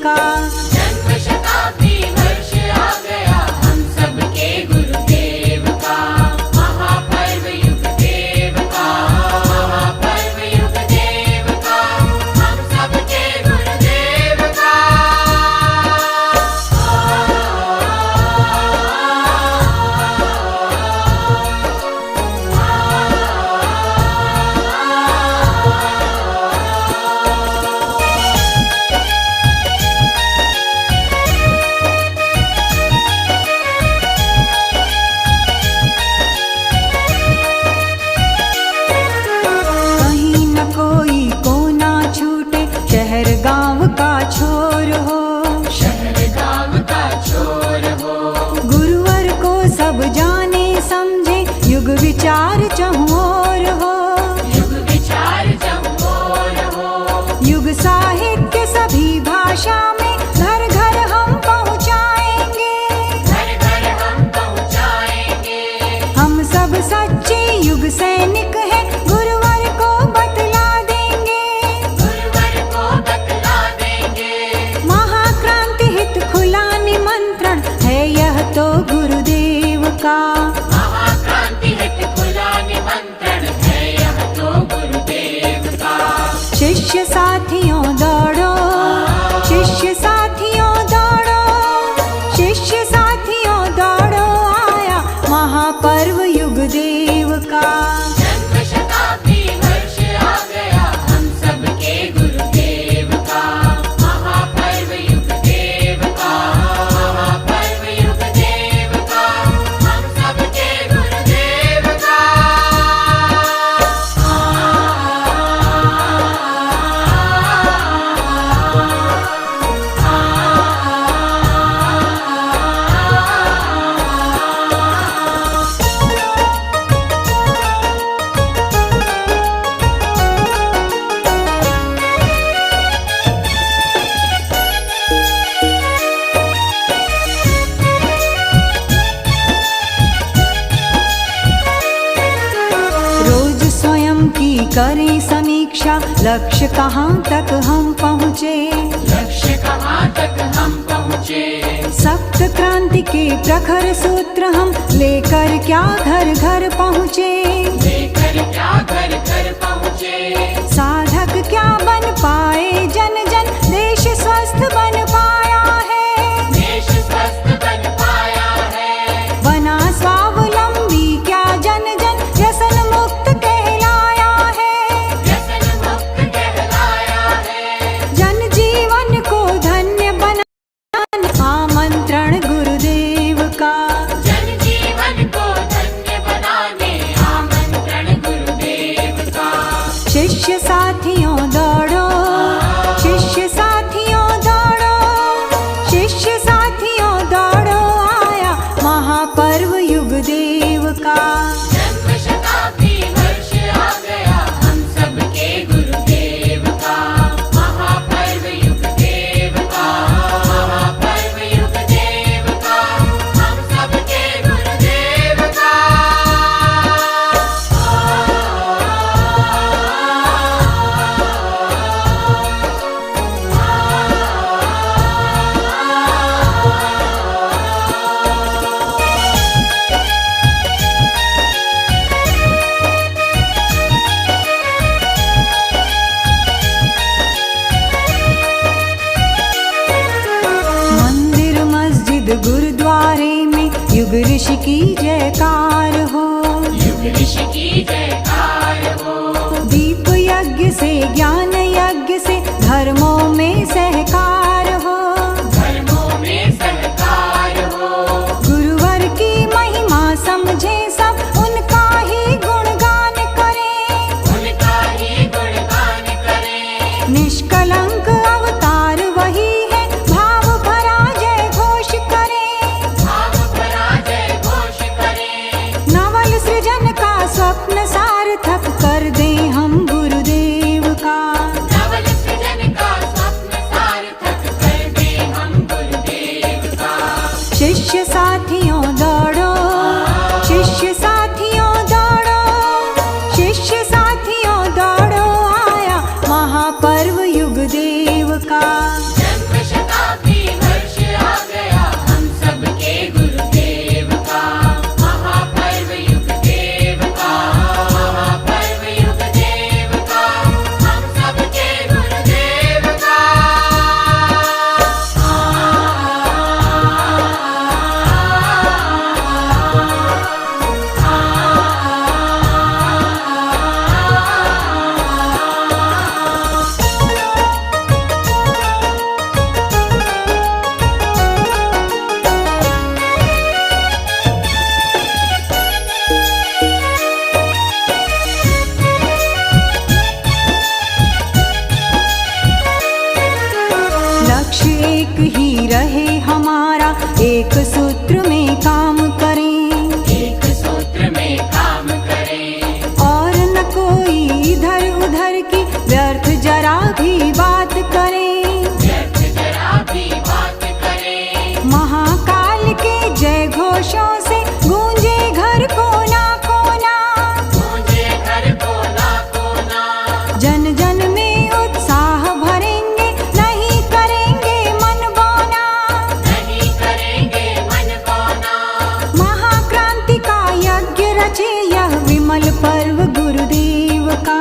का। जन्म शताब्दी वर्ष आ गया हम सबके गुरुदेव का, महापर्व युग देव का, महापर्व युग देव का, हम सबके गुरुदेव का। कहीं न कोई कोना छूटे, शहर गांव का छोर हो, शहर गांव का छोर हो, गुरुवर को सब जाने समझे, युग विचार चहुओर हो, युग विचार चहुओर हो, युग साहित्य सभी भाषा में घर घर हम पहुँचाएंगे। घर घर हम पहुँचाएंगे। हम सब सच्चे युग सैनिक हैं, गुरुवर को बतला देंगे। गुरुवर को बतला देंगे। महाक्रांति हित खुला निमंत्रण है यह तो गुरुदेव का। महाक्रांति हित खुला निमंत्रण है यह तो गुरुदेव का। शिष्य साथियों दौड़ो, शिष्य साथियों दौड़ो, शिष्य साथियों दौड़ो, आया महापर्व युग देव का। जन्म शताब्दी वर्ष आ गया हम सबके गुरुदेव का, महापर्व युग देव का, महापर्व युग देव का, हम सबके गुरुदेव का। रोज स्वयं की करें समीक्षा, लक्ष्य कहाँ तक हम पहुँचे। लक्ष्य कहाँ तक हम पहुँचे। सप्त क्रांति के प्रखर सूत्र हम लेकर क्या घर घर पहुँचे। लेकर क्या घर घर पहुँचे। साधक क्या बन पाए, जन जन देश स्वस्थ बन पाया है। देश स्वस्थ बन पाया है। बना स्वावलंबी क्या जन जन व्यसन मुक्त कहलाया है। व्यसन मुक्त कहलाया है। जन जीवन को धन्य बनाने आमंत्रण गुरुदेव का। जन जीवन को धन्य बनाने आमंत्रण गुरुदेव का। शिष्य साथियों दौड़ो, शिष्य साथियों दौड़ो, शिष्य साथियों दौड़ो, आया महापर्व युग देव का। जन्म शताब्दी वर्ष आ गया हम सबके गुरुदेव का, महापर्व युग देव का, महापर्व युग देव का, हम सबके गुरुदेव का। मंदिर मस्जिद गुरुद्वारे में युग ऋषि की जयकार हो। युग ऋषि की जयकार हो। दीप यज्ञ से ज्ञान यज्ञ से धर्मों में सहकार हो। धर्मों में सहकार हो। गुरुवर की महिमा समझे सब, उनका ही गुणगान करें। उनका ही गुणगान करें। निष्कलंक अवतार वही है, भाव भरा जय घोष करें। भाव भरा जय घोष करें। नवल सृजन का स्वप्न सार्थक कर दें हम गुरुदेव का। एक ही रहे हमारा, एक सूत्र में काम करें, एक सूत्र में काम करें। और न कोई इधर उधर की व्यर्थ जरा भी बात करें, व्यर्थ जरा भी बात करें। महाकाल के जय घोषों से गूंजे घर कोना कोना, गूंजे घर कोना कोना। जन जन में उत्साह भरेंगे, नहीं करेंगे मन बौना, नहीं करेंगे मन कोना। महाक्रांति का यज्ञ रचे यह विमल पर्व गुरुदेव का,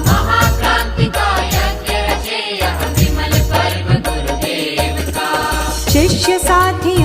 महाक्रांति का यज्ञ रचे यह विमल पर्व गुरुदेव का। शिष्य साथियों